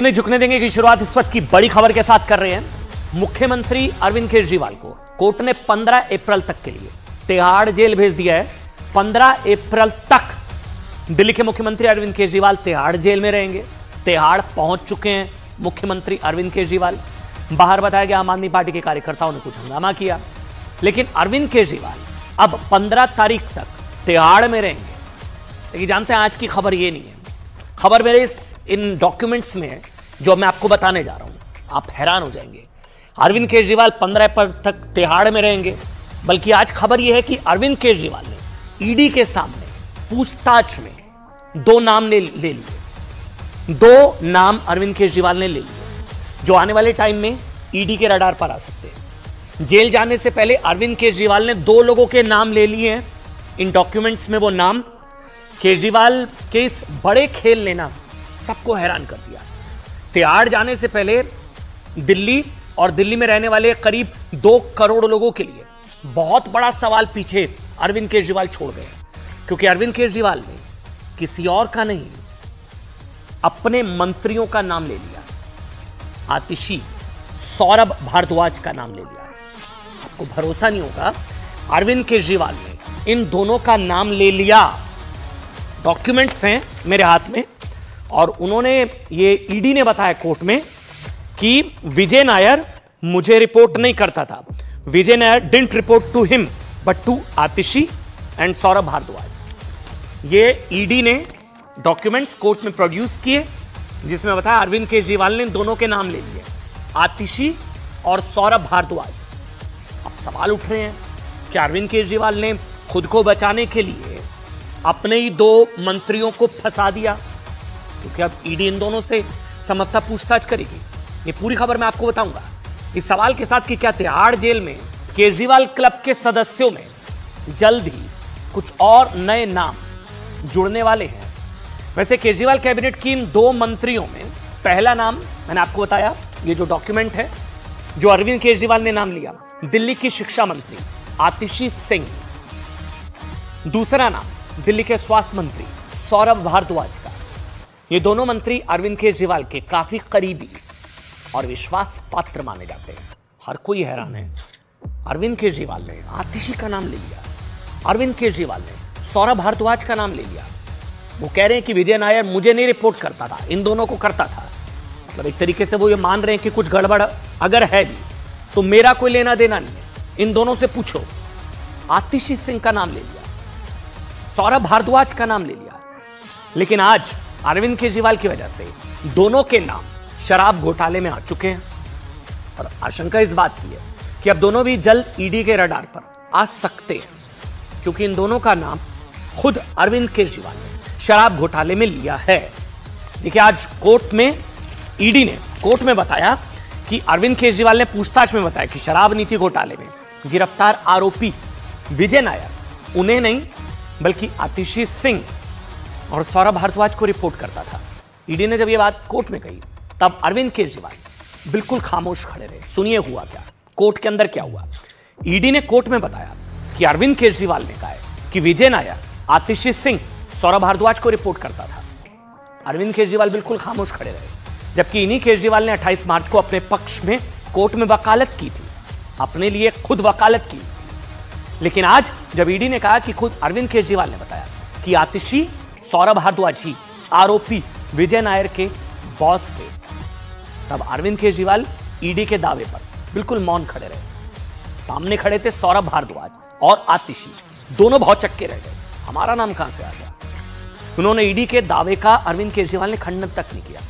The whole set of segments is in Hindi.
ने झुकने देंगे की शुरुआत इस वक्त की बड़ी खबर के साथ कर रहे हैं। मुख्यमंत्री अरविंद केजरीवाल को कोर्ट ने 15 अप्रैल तक के लिए तिहाड़ जेल भेज दिया है। 15 अप्रैल तक दिल्ली के मुख्यमंत्री अरविंद केजरीवाल तिहाड़ जेल में रहेंगे। तिहाड़ पहुंच चुके हैं मुख्यमंत्री अरविंद केजरीवाल। बाहर बताया गया आम आदमी पार्टी के कार्यकर्ताओं ने कुछ हंगामा किया, लेकिन अरविंद केजरीवाल अब 15 तारीख तक तिहाड़ में रहेंगे। लेकिन जानते हैं आज की खबर ये नहीं है। खबर मेरे इन डॉक्यूमेंट्स में है जो मैं आपको बताने जा रहा हूं, आप हैरान हो जाएंगे। अरविंद केजरीवाल 15 अप्रैल तक तिहाड़ में रहेंगे। बल्कि आज खबर यह है कि अरविंद केजरीवाल ने ईडी के सामने पूछताछ में 2 नाम ले लिए। 2 नाम अरविंद केजरीवाल ने ले लिए जो आने वाले टाइम में ईडी के रडार पर आ सकते हैं। जेल जाने से पहले अरविंद केजरीवाल ने 2 लोगों के नाम ले लिए हैं। इन डॉक्यूमेंट्स में वो नाम, केजरीवाल के इस बड़े खेल ने ना सबको हैरान कर दिया। तिहाड़ जाने से पहले दिल्ली और दिल्ली में रहने वाले करीब 2 करोड़ लोगों के लिए बहुत बड़ा सवाल पीछे अरविंद केजरीवाल छोड़ गए, क्योंकि अरविंद केजरीवाल ने किसी और का नहीं, अपने मंत्रियों का नाम ले लिया। आतिशी सौरभ भारद्वाज का नाम ले लिया। आपको भरोसा नहीं होगा, अरविंद केजरीवाल ने इन दोनों का नाम ले लिया। डॉक्यूमेंट्स हैं मेरे हाथ में, और उन्होंने ये ईडी ने बताया कोर्ट में कि विजय नायर मुझे रिपोर्ट नहीं करता था। Vijay Nair didn't report to him but to Atishi and Saurabh Bharadwaj. ये ईडी ने डॉक्यूमेंट्स कोर्ट में प्रोड्यूस किए, जिसमें बताया अरविंद केजरीवाल ने दोनों के नाम ले लिए, आतिशी और सौरभ भारद्वाज। अब सवाल उठ रहे हैं कि अरविंद केजरीवाल ने खुद को बचाने के लिए अपने ही 2 मंत्रियों को फंसा दिया, क्योंकि अब ईडी इन दोनों से समझता पूछताछ करेगी। ये पूरी खबर मैं आपको बताऊंगा इस सवाल के साथ कि क्या तिहाड़ जेल में केजरीवाल क्लब के सदस्यों में जल्द ही कुछ और नए नाम जुड़ने वाले हैं। वैसे केजरीवाल कैबिनेट की इन 2 मंत्रियों में पहला नाम मैंने आपको बताया, ये जो डॉक्यूमेंट है जो अरविंद केजरीवाल ने नाम लिया, दिल्ली की शिक्षा मंत्री आतिशी सिंह। दूसरा नाम दिल्ली के स्वास्थ्य मंत्री सौरभ भारद्वाज का। ये दोनों मंत्री अरविंद केजरीवाल के काफी करीबी और विश्वास पात्र माने जाते हैं। हर कोई हैरान है, अरविंद केजरीवाल ने आतिशी का नाम ले लिया, अरविंद केजरीवाल ने सौरभ भारद्वाज का नाम ले लिया। वो कह रहे हैं कि विजय नायर मुझे नहीं रिपोर्ट करता था, इन दोनों को करता था। मतलब एक तरीके से वो ये मान रहे हैं कि कुछ गड़बड़ अगर है भी तो मेरा कोई लेना देना नहीं है, इन दोनों से पूछो। आतिशी सिंह का नाम ले लिया, सौरभ भारद्वाज का नाम ले लिया। लेकिन आज अरविंद केजरीवाल की वजह से दोनों के नाम शराब घोटाले में आ चुके हैं, और आशंका इस बात की है कि अब दोनों भी जल्द ईडी के रडार पर आ सकते हैं, क्योंकि इन दोनों का नाम खुद अरविंद केजरीवाल ने शराब घोटाले में लिया है। देखिए, आज कोर्ट में ईडी ने कोर्ट में बताया कि अरविंद केजरीवाल ने पूछताछ में बताया कि शराब नीति घोटाले में गिरफ्तार आरोपी विजय नायर उन्हें नहीं बल्कि आतिशी सिंह और सौरभ भारद्वाज को रिपोर्ट करता था। ईडी ने जब यह बात कोर्ट में कही तब अरविंद केजरीवाल बिल्कुल खामोश खड़े रहे। सुनिए हुआ क्या, कोर्ट के अंदर क्या हुआ। ईडी ने कोर्ट में बताया कि अरविंद केजरीवाल ने कहा है कि विजय नायर आतिशी सिंह सौरभ भारद्वाज को रिपोर्ट करता था। अरविंद केजरीवाल बिल्कुल खामोश खड़े रहे, जबकि इन्हीं केजरीवाल ने 28 मार्च को अपने पक्ष में कोर्ट में वकालत की थी, अपने लिए खुद वकालत की। लेकिन आज जब ईडी ने कहा कि खुद अरविंद केजरीवाल ने बताया कि आतिशी सौरभ भारद्वाज ही आरोपी विजय नायर के बॉस थे, तब अरविंद केजरीवाल ईडी के दावे पर बिल्कुल मौन खड़े रहे। सामने खड़े थे सौरभ भारद्वाज और आतिशी, दोनों बहुत चक्के रह गए, हमारा नाम कहां से आ गया। उन्होंने ईडी के दावे का अरविंद केजरीवाल ने खंडन तक नहीं किया।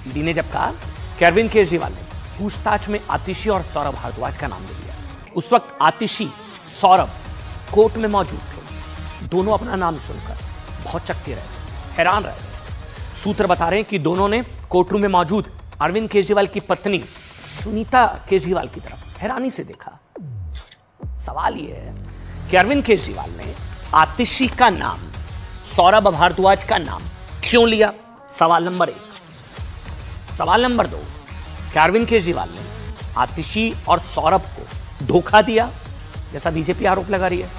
ईडी ने जब कहा कि अरविंद केजरीवाल ने पूछताछ में आतिशी और सौरभ भारद्वाज का नाम ले लिया, उस वक्त आतिशी सौरभ कोर्ट में मौजूद थे। दोनों अपना नाम सुनकर बहुत चक्के रह गए, हैरान रह गए। सूत्र बता रहे हैं कि दोनों ने कोर्टरूम में मौजूद अरविंद केजरीवाल की पत्नी सुनीता केजरीवाल की तरफ हैरानी से देखा। सवाल यह है कि अरविंद केजरीवाल ने आतिशी का नाम, सौरभ भारद्वाज का नाम क्यों लिया? सवाल नंबर 1। सवाल नंबर 2, क्या अरविंद केजरीवाल ने आतिशी और सौरभ को धोखा दिया, जैसा बीजेपी आरोप लगा रही है?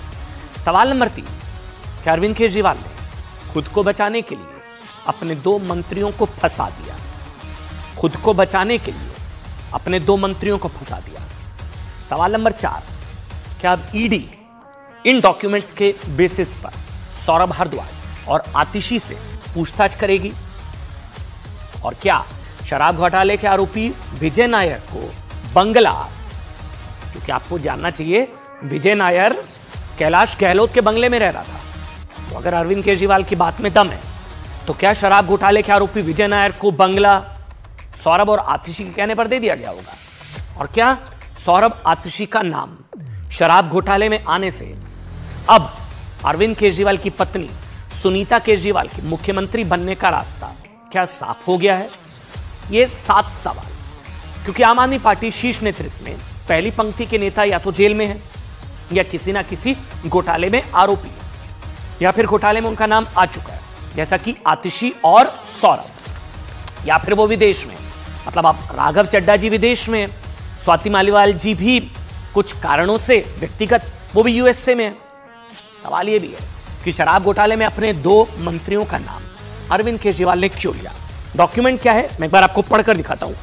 सवाल नंबर 3, क्या अरविंद केजरीवाल ने खुद को बचाने के लिए अपने 2 मंत्रियों को फंसा दिया? खुद को बचाने के लिए अपने 2 मंत्रियों को फंसा दिया। सवाल नंबर 4, क्या अब ईडी इन डॉक्यूमेंट्स के बेसिस पर सौरभ भारद्वाज और आतिशी से पूछताछ करेगी? और क्या शराब घोटाले के आरोपी विजय नायर को बंगला, क्योंकि आपको जानना चाहिए विजय नायर कैलाश गहलोत के बंगले में रह रहा था, तो अगर अरविंद केजरीवाल की बात में दम है तो क्या शराब घोटाले के आरोपी विजय नायर को बंगला सौरभ और आतिशी के कहने पर दे दिया गया होगा? और क्या सौरभ आतिशी का नाम शराब घोटाले में आने से अब अरविंद केजरीवाल की पत्नी सुनीता केजरीवाल की मुख्यमंत्री बनने का रास्ता क्या साफ हो गया है? ये 7 सवाल, क्योंकि आम आदमी पार्टी शीर्ष नेतृत्व में पहली पंक्ति के नेता या तो जेल में है या किसी ना किसी घोटाले में आरोपी है, या फिर घोटाले में उनका नाम आ चुका है, जैसा कि आतिशी और सौरभ, या फिर वो विदेश में, मतलब आप राघव चड्ढा जी विदेश में, स्वाति मालीवाल जी भी कुछ कारणों से व्यक्तिगत वो भी यूएसए में। सवाल ये भी है कि शराब घोटाले में अपने 2 मंत्रियों का नाम अरविंद केजरीवाल ने क्यों लिया? डॉक्यूमेंट क्या है मैं एक बार आपको पढ़कर दिखाता हूं।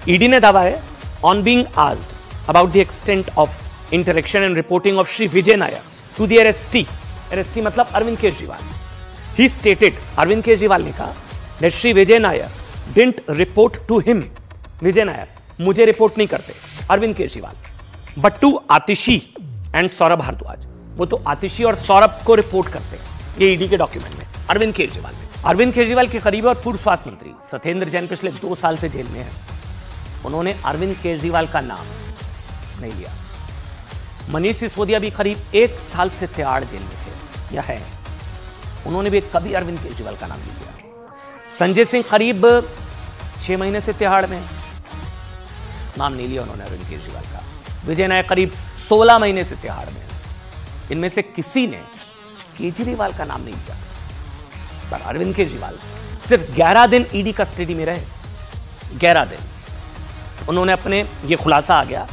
ईडी ने दावा है, on being asked about the extent of interaction and reporting of Shri Vijay Nair to the arrestee मतलब अरविंद केजरीवाल, ही स्टेटेड, अरविंद केजरीवाल ने कहा that Shri Vijay Nair didn't report to him, Vijay Nair मुझे रिपोर्ट नहीं करते Arvind Kejriwal, but to Atishi and Saurabh Bharadwaj, वो तो आतिशी और सौरभ को रिपोर्ट करते हैं। ये ईडी के डॉक्यूमेंट में अरविंद केजरीवाल के करीबी और पूर्व स्वास्थ्य मंत्री सत्येंद्र जैन पिछले 2 साल से जेल में है। उन्होंने अरविंद केजरीवाल का नाम नहीं लिया। मनीष सिसोदिया भी करीब 1 साल से तिहाड़ जेल में थे या है, उन्होंने भी कभी अरविंद केजरीवाल का नाम नहीं लिया। संजय सिंह करीब 6 महीने से तिहाड़ में, नाम नहीं लिया उन्होंने अरविंद केजरीवाल का। विजय नायर करीब 16 महीने से तिहाड़ में, इनमें से किसी ने केजरीवाल का नाम नहीं लिया, पर अरविंद केजरीवाल सिर्फ 11 दिन ईडी कस्टडी में रहे। 11 दिन उन्होंने अपने, ये खुलासा आ गया,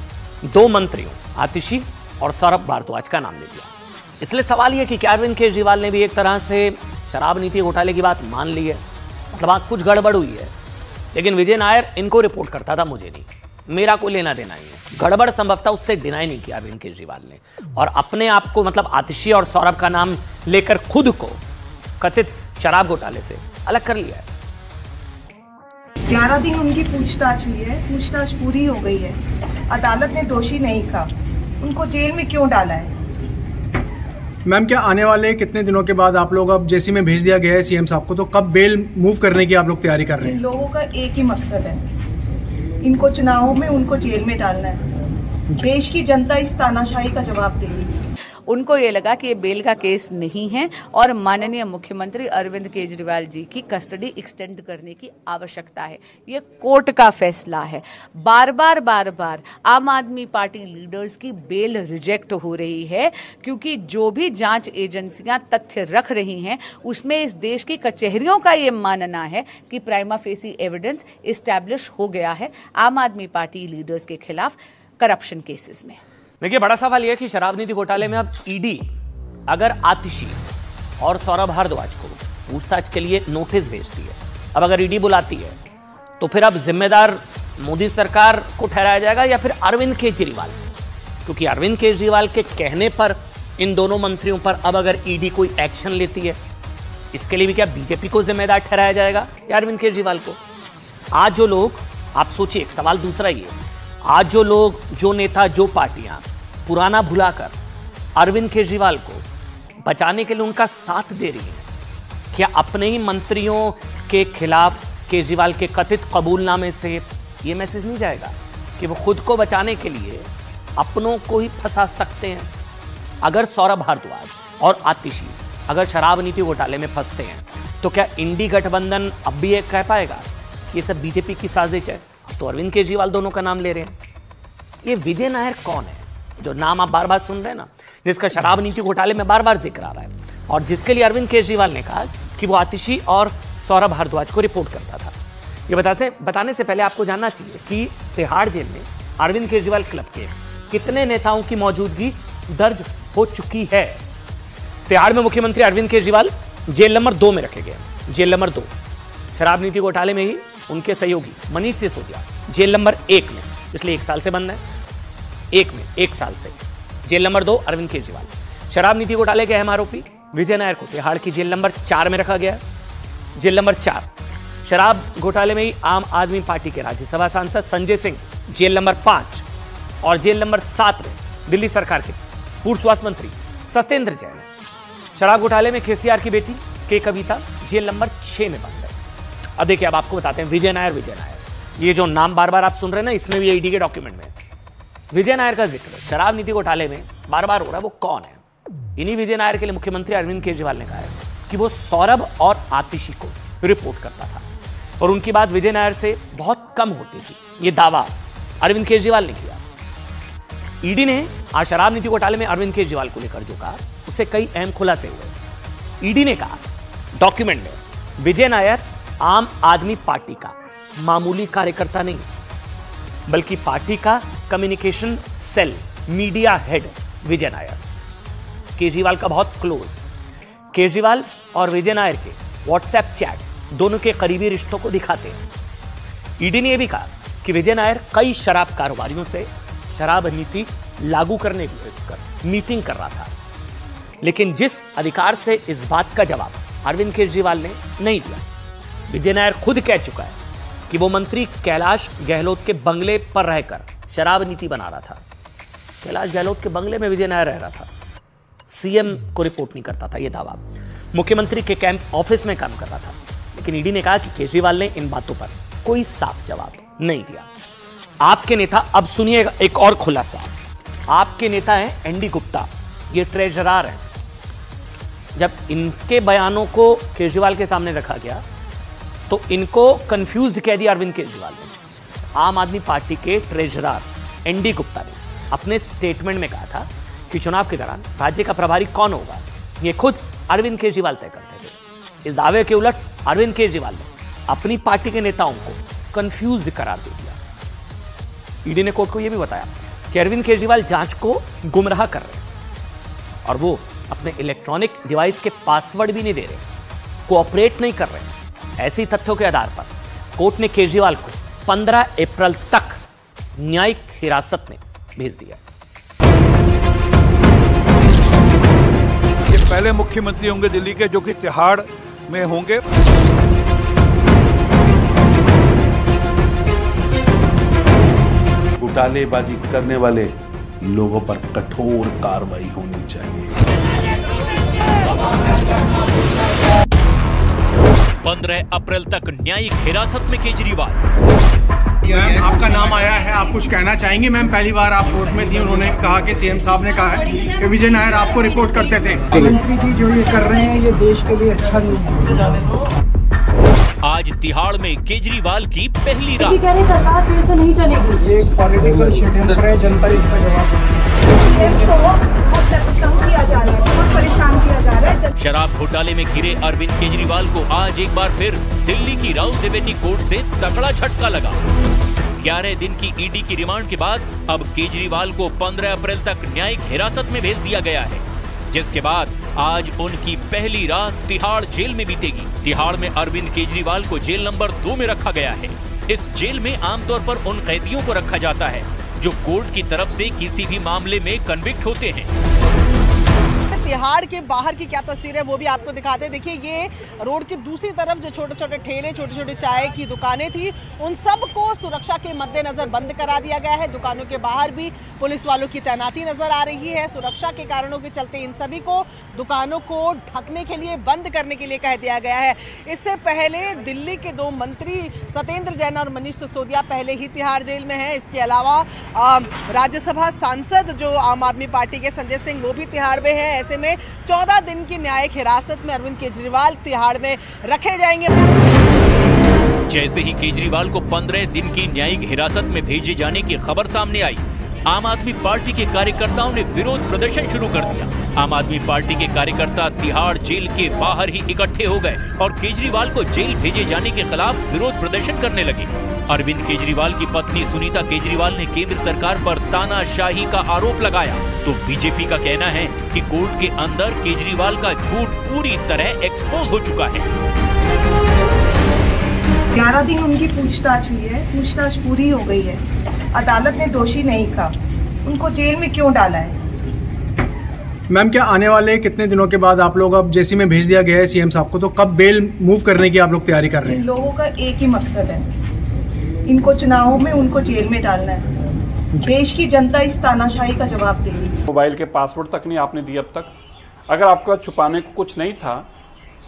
2 मंत्रियों आतिशी और सौरभ भारद्वाज का नाम ले लिया। इसलिए सवाल यह कि क्या अरविंद केजरीवाल ने भी एक तरह से शराब नीति घोटाले की बात मान ली है? मतलब आज कुछ गड़बड़ हुई है, लेकिन विजय नायर इनको रिपोर्ट करता था, मुझे नहीं, मेरा कोई लेना देना ही है। गड़बड़ संभवतः उससे डिनाई नहीं किया अरविंद केजरीवाल ने, और अपने आप को, मतलब आतिशी और सौरभ का नाम लेकर खुद को कथित शराब घोटाले से अलग कर लिया है। 11 दिन उनकी पूछताछ हुई है, पूछताछ पूरी हो गई है, अदालत ने दोषी नहीं कहा, उनको जेल में क्यों डाला है? मैम, क्या आने वाले कितने दिनों के बाद आप लोग, अब जेसी में भेज दिया गया है सीएम साहब को, तो कब बेल मूव करने की आप लोग तैयारी कर रहे हैं? इन लोगों का एक ही मकसद है, इनको चुनावों में उनको जेल में डालना है। देश की जनता इस तानाशाही का जवाब देगी। उनको ये लगा कि ये बेल का केस नहीं है और माननीय मुख्यमंत्री अरविंद केजरीवाल जी की कस्टडी एक्सटेंड करने की आवश्यकता है। ये कोर्ट का फैसला है। बार बार आम आदमी पार्टी लीडर्स की बेल रिजेक्ट हो रही है, क्योंकि जो भी जांच एजेंसियां तथ्य रख रही हैं उसमें इस देश की कचहरियों का ये मानना है कि प्राइमा फेसी एविडेंस इस्टेब्लिश हो गया है आम आदमी पार्टी लीडर्स के खिलाफ करप्शन केसेस में। देखिए, बड़ा सवाल यह है कि शराब नीति घोटाले में अब ईडी अगर आतिशी और सौरभ भारद्वाज को पूछताछ के लिए नोटिस भेजती है, अब अगर ईडी बुलाती है, तो फिर अब जिम्मेदार मोदी सरकार को ठहराया जाएगा या फिर अरविंद केजरीवाल? क्योंकि अरविंद केजरीवाल के कहने पर इन दोनों मंत्रियों पर अब अगर ईडी कोई एक्शन लेती है, इसके लिए भी क्या बीजेपी को जिम्मेदार ठहराया जाएगा या अरविंद केजरीवाल को? आज जो लोग, आप सोचिए, एक सवाल दूसरा ही है, आज जो लोग, जो नेता, जो पार्टियां पुराना भुलाकर अरविंद केजरीवाल को बचाने के लिए उनका साथ दे रही हैं, क्या अपने ही मंत्रियों के खिलाफ केजरीवाल के कथित कबूलनामे से यह मैसेज नहीं जाएगा कि वो खुद को बचाने के लिए अपनों को ही फंसा सकते हैं? अगर सौरभ भारद्वाज और आतिशी अगर शराब नीति घोटाले में फंसते हैं, तो क्या इंडी गठबंधन अब भी ये कह पाएगा कि ये सब बीजेपी की साजिश है? तो अरविंद केजरीवाल दोनों का नाम ले रहे हैं। ये विजय नायर कौन है, जो नाम आप बार बार सुन रहे हैं ना, जिसका शराब नीति घोटाले में बार बार जिक्र आ रहा है, और जिसके लिए अरविंद केजरीवाल ने कहा कि वो आतिशी और सौरभ भारद्वाज को रिपोर्ट करता था? ये बताने से पहले आपको जानना चाहिए कि तिहाड़ जेल में अरविंद केजरीवाल क्लब के कितने नेताओं की मौजूदगी दर्ज हो चुकी है। तिहाड़ में मुख्यमंत्री अरविंद केजरीवाल जेल नंबर 2 में रखे गए, जेल नंबर 2। शराब नीति घोटाले में ही उनके सहयोगी मनीष सिसोदिया जेल नंबर 1 में पिछले 1 साल से बंद है। 1 साल से। Jail number 2 Arvind Kejriwal. शराब नीति घोटाले के अहम आरोपी विजय नायर को तिहाड़ की जेल नंबर 4 में रखा गया। Jail number 4। शराब घोटाले में ही आम आदमी पार्टी के राज्यसभा सांसद संजय सिंह जेल नंबर 5 और जेल नंबर 7 में दिल्ली सरकार के पूर्व स्वास्थ्य मंत्री सत्येंद्र जैन। शराब घोटाले में केसीआर की बेटी के कविता जेल नंबर 6 में बंद है। अब देखिए, अब आपको बताते हैं विजय नायर। ये जो नाम बार बार आप सुन रहे हैं ना, इसमें भी ईडी के डॉक्यूमेंट में विजय नायर का जिक्र शराब नीति घोटाले में बार बार हो रहा है। वो कौन है? इन्हीं विजय नायर के लिए मुख्यमंत्री अरविंद केजरीवाल ने कहा है कि वो सौरभ और आतिशी को रिपोर्ट करता था और उनकी बात विजय नायर से बहुत कम होती थी। ये दावा अरविंद केजरीवाल ने किया। ईडी ने आज शराब नीति घोटाले में अरविंद केजरीवाल को लेकर जो कहा, उससे कई अहम खुलासे हुए। ईडी ने कहा डॉक्यूमेंट में विजय नायर आम आदमी पार्टी का मामूली कार्यकर्ता नहीं, बल्कि पार्टी का कम्युनिकेशन सेल मीडिया हेड विजय नायर, केजरीवाल का बहुत क्लोज। केजरीवाल और विजय नायर के व्हाट्सएप चैट दोनों के करीबी रिश्तों को दिखाते हैं। ईडी ने यह भी कहा कि विजय नायर कई शराब कारोबारियों से शराब नीति लागू करने को लेकर मीटिंग कर रहा था, लेकिन जिस अधिकार से इस बात का जवाब अरविंद केजरीवाल ने नहीं दिया। विजय नायर खुद कह चुका है कि वो मंत्री कैलाश गहलोत के बंगले पर रहकर शराब नीति बना रहा था। कैलाश गहलोत के बंगले में विजय नायर रह रहा था, सीएम को रिपोर्ट नहीं करता था, यह दावा। मुख्यमंत्री के कैंप ऑफिस में काम कर रहा था, लेकिन ईडी ने कहा कि केजरीवाल ने इन बातों पर कोई साफ जवाब नहीं दिया। आपके नेता, अब सुनिएगा एक और खुलासा। आपके नेता हैं एनडी गुप्ता, ये ट्रेजरर हैं। जब इनके बयानों को केजरीवाल के सामने रखा गया तो इनको कंफ्यूज कह दिया अरविंद केजरीवाल ने। आम आदमी पार्टी के ट्रेजरर एनडी गुप्ता ने अपने स्टेटमेंट में कहा था कि चुनाव के दौरान राज्य का प्रभारी कौन होगा, ये खुद अरविंद केजरीवाल तय करते थे। इस दावे के उलट अरविंद केजरीवाल ने अपनी पार्टी के नेताओं को कंफ्यूज करार दे दिया। ईडी ने कोर्ट को यह भी बताया कि अरविंद केजरीवाल जांच को गुमराह कर रहे हैं और वो अपने इलेक्ट्रॉनिक डिवाइस के पासवर्ड भी नहीं दे रहे, कोऑपरेट नहीं कर रहे। ऐसे तथ्यों के आधार पर कोर्ट ने केजरीवाल को 15 अप्रैल तक न्यायिक हिरासत में भेज दिया। ये पहले मुख्यमंत्री होंगे दिल्ली के जो कि तिहाड़ में होंगे। घोटालेबाजी करने वाले लोगों पर कठोर कार्रवाई होनी चाहिए। 15 अप्रैल तक न्यायिक हिरासत में केजरीवाल। मैम, आपका नाम आया है, आप कुछ कहना चाहेंगे? मैम, पहली बार आप कोर्ट में थी, उन्होंने कहा कि सीएम साहब ने कहा है कि विजय नायर आपको रिपोर्ट करते थे। मंत्री जी जो ये कर रहे हैं ये देश के लिए अच्छा नहीं है। आज तिहाड़ में केजरीवाल की पहली रात। कह रहे सरकार फिर से नहीं चलेगी, ये पॉलिटिकल षड्यंत्र है, जनता इसका जवाब किया जा रहा है, बहुत परेशान किया जा रहा है। शराब घोटाले में घिरे अरविंद केजरीवाल को आज एक बार फिर दिल्ली की राउत रेवेन्यू कोर्ट से तगड़ा झटका लगा। 11 दिन की ईडी की रिमांड के बाद अब केजरीवाल को 15 अप्रैल तक न्यायिक हिरासत में भेज दिया गया है, जिसके बाद आज उनकी पहली रात तिहाड़ जेल में बीतेगी। तिहाड़ में अरविंद केजरीवाल को जेल नंबर 2 में रखा गया है। इस जेल में आमतौर पर उन कैदियों को रखा जाता है जो कोर्ट की तरफ से किसी भी मामले में कन्विक्ट होते हैं। तिहाड़ के बाहर की क्या तस्वीर है वो भी आपको दिखाते हैं। देखिए, ये रोड की दूसरी तरफ जो छोटे छोटे ठेले, छोटे छोटे चाय की दुकानें थी, उन सब को सुरक्षा के मद्देनजर बंद करा दिया गया है। दुकानों के बाहर भी पुलिस वालों की तैनाती नजर आ रही है। सुरक्षा के कारणों के चलते इन सभी को दुकानों को ढकने के लिए, बंद करने के लिए कह दिया गया है। इससे पहले दिल्ली के 2 मंत्री सत्येंद्र जैन और मनीष सिसोदिया पहले ही तिहाड़ जेल में है। इसके अलावा राज्यसभा सांसद जो आम आदमी पार्टी के संजय सिंह, वो भी तिहाड़ में है। ऐसे में 14 दिन की न्यायिक हिरासत में अरविंद केजरीवाल तिहाड़ में रखे जाएंगे। जैसे ही केजरीवाल को 15 दिन की न्यायिक हिरासत में भेजे जाने की खबर सामने आई, आम आदमी पार्टी के कार्यकर्ताओं ने विरोध प्रदर्शन शुरू कर दिया। आम आदमी पार्टी के कार्यकर्ता तिहाड़ जेल के बाहर ही इकट्ठे हो गए और केजरीवाल को जेल भेजे जाने के खिलाफ विरोध प्रदर्शन करने लगे। अरविंद केजरीवाल की पत्नी सुनीता केजरीवाल ने केंद्र सरकार पर तानाशाही का आरोप लगाया, तो बीजेपी का कहना है कि कोर्ट के अंदर केजरीवाल का झूठ पूरी तरह एक्सपोज हो चुका है। 11 दिन उनकी पूछताछ हुई है, पूछताछ पूरी हो गई है। अदालत ने दोषी नहीं कहा, उनको जेल में क्यों डाला है? मैम, क्या आने वाले कितने दिनों के बाद आप लोग, अब जेसी में भेज दिया गया है सीएम साहब को, तो कब बेल मूव करने की आप लोग तैयारी कर रहे हैं? इन लोगों का एक ही मकसद है, इनको चुनावों में उनको जेल में डालना है। देश की जनता इस तानाशाही का जवाब देगी। मोबाइल के पासवर्ड तक नहीं आपने दिए अब तक। अगर आपका छुपाने को कुछ नहीं था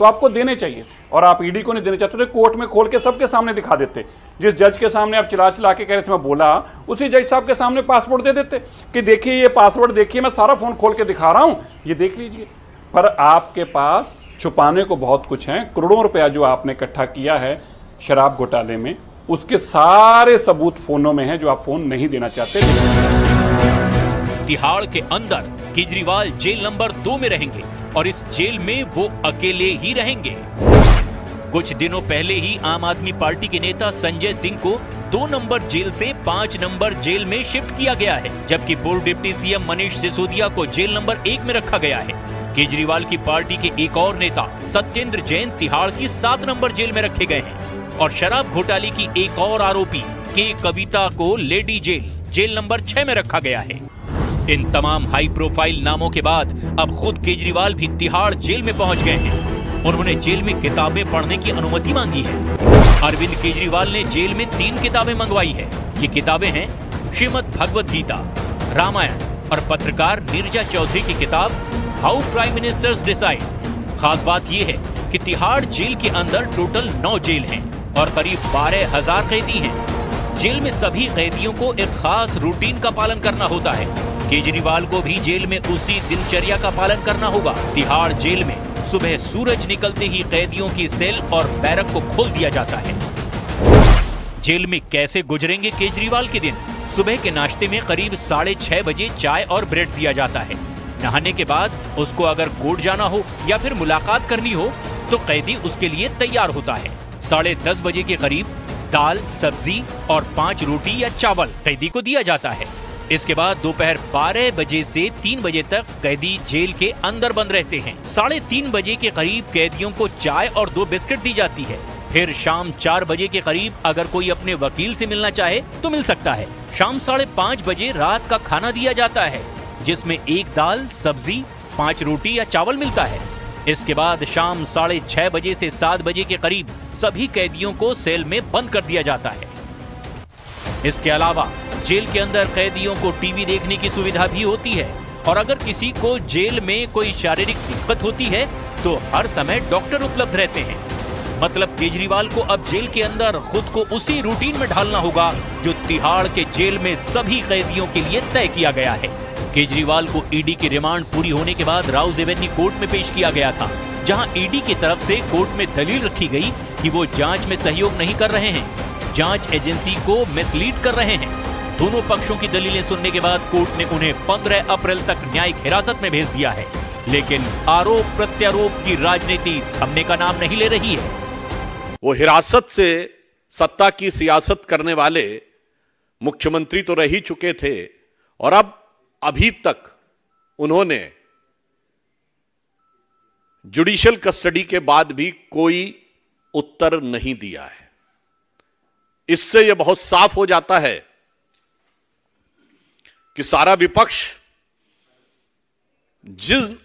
तो आपको देने चाहिए थे, और आप ईडी को नहीं देने चाहते थे, कोर्ट में खोल के सबके सामने दिखा देते। जिस जज के सामने आप चिल्ला चिल्ला के कह रहे थे मैं बोला, उसी जज साहब के सामने पासवर्ड दे देते कि देखिए ये पासवर्ड देखिए, मैं सारा फोन खोल के दिखा रहा हूं, ये देख लीजिए। पर आपके पास छुपाने को बहुत कुछ है। करोड़ों रुपया जो आपने इकट्ठा किया है शराब घोटाले में, उसके सारे सबूत फोनों में है जो आप फोन नहीं देना चाहते। तिहाड़ के अंदर केजरीवाल जेल नंबर 2 में रहेंगे और इस जेल में वो अकेले ही रहेंगे। कुछ दिनों पहले ही आम आदमी पार्टी के नेता संजय सिंह को 2 नंबर जेल से 5 नंबर जेल में शिफ्ट किया गया है, जबकि पूर्व डिप्टी सीएम मनीष सिसोदिया को जेल नंबर 1 में रखा गया है। केजरीवाल की पार्टी के एक और नेता सत्येंद्र जैन तिहाड़ की 7 नंबर जेल में रखे गए हैं और शराब घोटाले की एक और आरोपी के कविता को लेडी जेल नंबर 6 में रखा गया है। इन तमाम हाई प्रोफाइल नामों के बाद अब खुद केजरीवाल भी तिहाड़ जेल में पहुंच गए हैं। उन्होंने जेल में किताबें पढ़ने की अनुमति मांगी है। अरविंद केजरीवाल ने जेल में 3 किताबें मंगवाई है। ये किताबें हैं श्रीमद् भगवत गीता, रामायण और पत्रकार नीरजा चौधरी की किताब हाउ प्राइम मिनिस्टर्स डिसाइड। खास बात यह है कि तिहाड़ जेल के अंदर टोटल 9 जेल हैं और करीब 12,000 कैदी हैं। जेल में सभी कैदियों को एक खास रूटीन का पालन करना होता है। केजरीवाल को भी जेल में उसी दिनचर्या का पालन करना होगा। तिहाड़ जेल में सुबह सूरज निकलते ही कैदियों की सेल और बैरक को खोल दिया जाता है। जेल में कैसे गुजरेंगे केजरीवाल के दिन? सुबह के नाश्ते में करीब 6:30 बजे चाय और ब्रेड दिया जाता है। नहाने के बाद उसको अगर कोर्ट जाना हो या फिर मुलाकात करनी हो तो कैदी उसके लिए तैयार होता है। 10:30 बजे के करीब दाल, सब्जी और 5 रोटी या चावल कैदी को दिया जाता है। इसके बाद दोपहर 12 बजे से 3 बजे तक कैदी जेल के अंदर बंद रहते हैं। 3:30 बजे के करीब कैदियों को चाय और 2 बिस्किट दी जाती है। फिर शाम 4 बजे के करीब अगर कोई अपने वकील से मिलना चाहे तो मिल सकता है। शाम 5:30 बजे रात का खाना दिया जाता है, जिसमें 1 दाल, सब्जी, 5 रोटी या चावल मिलता है। इसके बाद शाम 6:30 बजे से 7 बजे के करीब सभी कैदियों को सेल में बंद कर दिया जाता है। इसके अलावा जेल के अंदर कैदियों को टीवी देखने की सुविधा भी होती है और अगर किसी को जेल में कोई शारीरिक दिक्कत होती है तो हर समय डॉक्टर उपलब्ध रहते हैं। मतलब केजरीवाल को अब जेल के अंदर खुद को उसी रूटीन में ढालना होगा जो तिहाड़ के जेल में सभी कैदियों के लिए तय किया गया है। केजरीवाल को ईडी की रिमांड पूरी होने के बाद राउज एवेन्यू कोर्ट में पेश किया गया था, जहां ईडी की तरफ से कोर्ट में दलील रखी गई कि वो जांच में सहयोग नहीं कर रहे हैं, जांच एजेंसी को मिसलीड कर रहे हैं। दोनों पक्षों की दलीलें सुनने के बाद कोर्ट ने उन्हें 15 अप्रैल तक न्यायिक हिरासत में भेज दिया है। लेकिन आरोप प्रत्यारोप की राजनीति थमने का नाम नहीं ले रही है। वो हिरासत से सत्ता की सियासत करने वाले मुख्यमंत्री तो रह ही चुके थे और अब अभी तक उन्होंने जुडिशियल कस्टडी के बाद भी कोई उत्तर नहीं दिया है। इससे यह बहुत साफ हो जाता है कि सारा विपक्ष जिन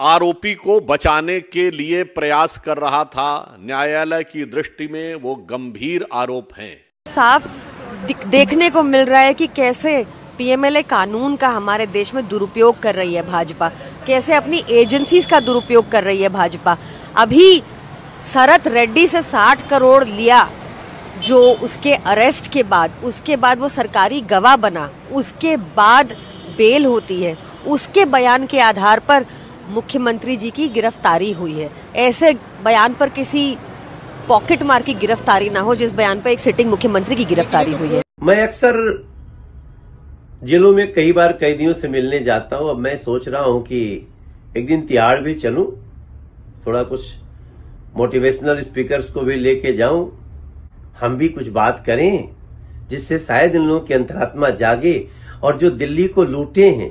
आरोपी को बचाने के लिए प्रयास कर रहा था, न्यायालय की दृष्टि में वो गंभीर आरोप हैं। साफ देखने को मिल रहा है कि कैसे पीएमएलए कानून का हमारे देश में दुरुपयोग कर रही है भाजपा, कैसे अपनी एजेंसीज का दुरुपयोग कर रही है भाजपा। अभी शरत रेड्डी से 60 करोड़ लिया, जो उसके अरेस्ट के बाद, उसके बाद वो सरकारी गवाह बना, उसके बाद बेल होती है, उसके बयान के आधार पर मुख्यमंत्री जी की गिरफ्तारी हुई है। ऐसे बयान पर किसी पॉकेट मार की गिरफ्तारी ना हो जिस बयान पर एक सिटिंग मुख्यमंत्री की गिरफ्तारी हुई है। मैं अक्सर जेलों में कई बार कैदियों से मिलने जाता हूं। अब मैं सोच रहा हूं कि एक दिन तिहाड़ भी चलूं, थोड़ा कुछ मोटिवेशनल स्पीकर्स को भी लेके जाऊं, हम भी कुछ बात करें जिससे शायद इन लोगों की अंतरात्मा जागे और जो दिल्ली को लूटे हैं,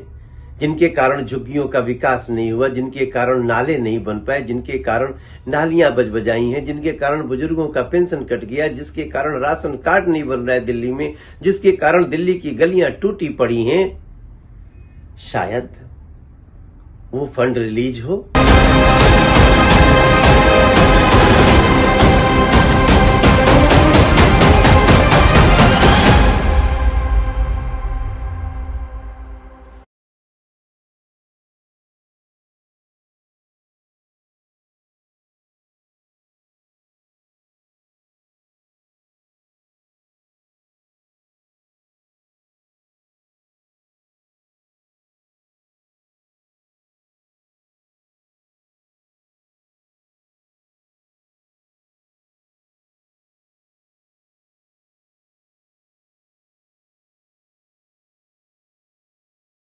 जिनके कारण झुग्गियों का विकास नहीं हुआ, जिनके कारण नाले नहीं बन पाए, जिनके कारण नालियां बजबजाई हैं, जिनके कारण बुजुर्गों का पेंशन कट गया, जिसके कारण राशन कार्ड नहीं बन रहा है दिल्ली में, जिसके कारण दिल्ली की गलियां टूटी पड़ी हैं, शायद वो फंड रिलीज हो